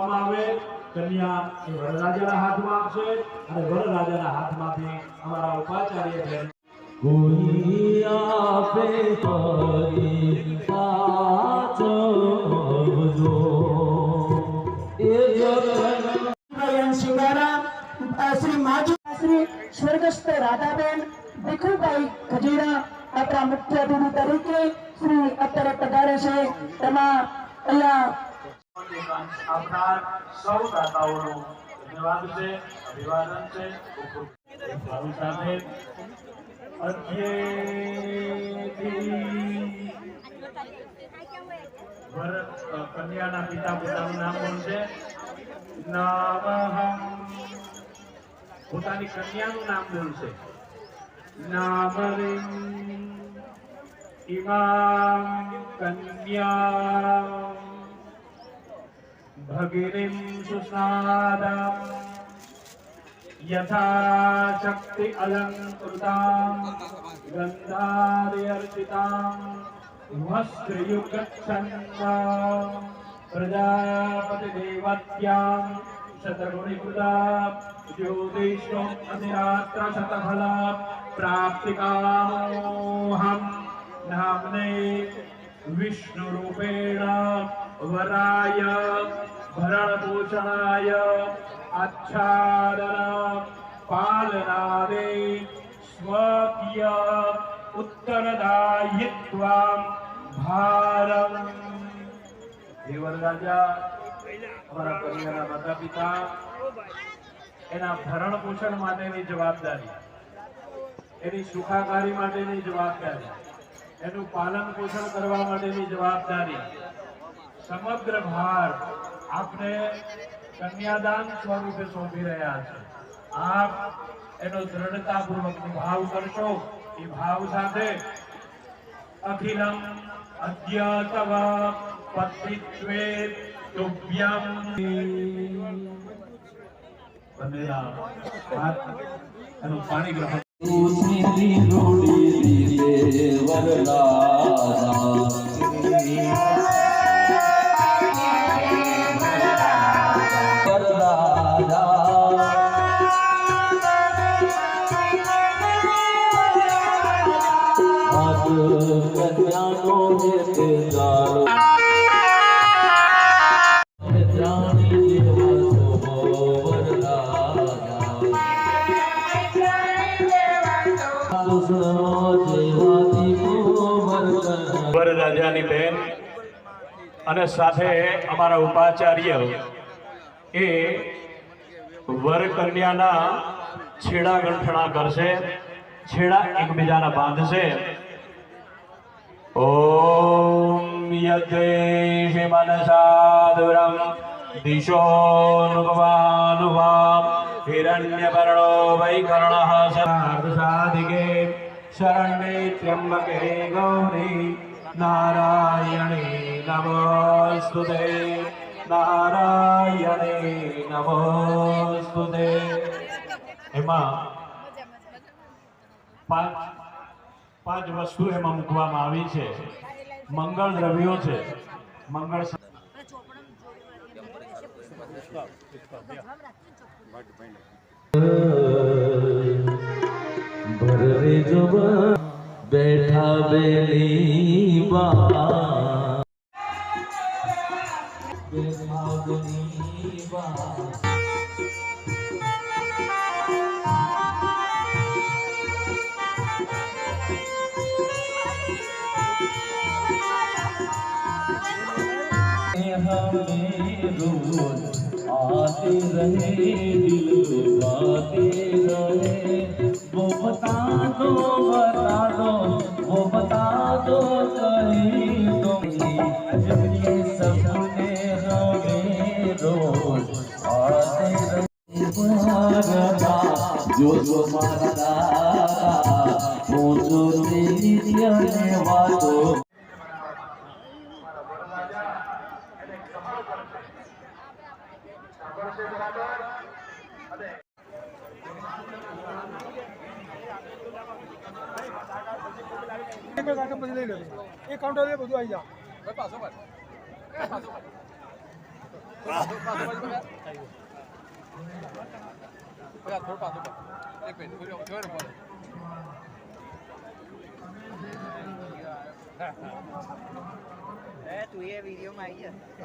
આવે કન્યા એ વરરાજાના હાથમાં આપશે અને વરરાજાના હાથમાંથી અમારા ઉપાચાર્ય બેન કોઈ આપે પરી સાચો જો એ જગન શિવારામ શ્રી માજુ શ્રી સ્વર્ગસ્થ રાધાબેન ભીખુભાઈ ગજેરા આપણા મુખ્ય અતિથિ તરીકે શ્રી અત્યારે પધારે છે તેમાં અહીંયા આપનાર સૌ દાતાઓનો ધન્યવાદ છે, અભિવાદન છે. મારું સાથે કન્યાના પિતા પોતાનું નામ કોણ છે? નામહમ. પોતાની કન્યાનું નામ બોલશે. નામરિમ ઇમામ કન્યા ભગિનીમ સુસ્નાદમ यथा शक्ति अलंकृतां गंधार्यर्चितां वस्त्रयुगच्छन्नां प्रजापति देवत्यां शतगुणिकृतां ज्योतिषो अधिरात्र शतफला प्राप्तिकामोऽहं नाम्ने विष्णुरूपेण वराय भरणभूषणाय आच्छादन पालनादे स्वकीय उत्तरदायित्वं भारम. देवराजा हमारा परिवाરના માતા પિતા એના ભરણ પોષણ માટેની જવાબદારી, એની સુખાકારી માટેની જવાબદારી, એનું પાલન પોષણ કરવા માટેની જવાબદારી, સમગ્ર ભાર આપને કન્યાદાન સ્વરૂપે સોંપી રહ્યા છે. આપ એનો દ્રઢતાપૂર્વક નિભાવ કરશો. એ ભાવ સાથે અખિલમ અદ્ય તવ પતિત્વે તુભ્યમ. બંનેના હાથ એનું પાણી ગ્રહણ વરરાજાની બેન અને સાથે અમારા ઉપાચાર્ય એ વર કન્યાના છેડા ગંઠણા કરશે, છેડા એકબીજાના બાંધશે. ઓમ યદ્વેષિ મનસાદુરમ દિશોનુપવાનુવામ હિરણ્યપર્ણો વૈકર્ણઃ સાધિકે શરણ્યે ત્ર્યંબકે ગૌરી નારાયણે નમોસ્તુતે નારાયણે નમોસ્તુતે. એમાં પાંચ વસ્તુ એમાં મૂકવામાં આવી છે. મંગળ દ્રવ્યો છે. મંગળ ભરે જબ બેઠા બેલી બા બેઠા બેલી બા हमें रोज आते रहे दिल बाते रहे वो बता दो वो बता दो कहीं तो जब ये सपने हमें रोज आते रहे जो जो मारा वो जो तेरी दिया वादो એક કાઉન્ટર બધું આવી જાવ. તું એ વિડીયોમાં આવી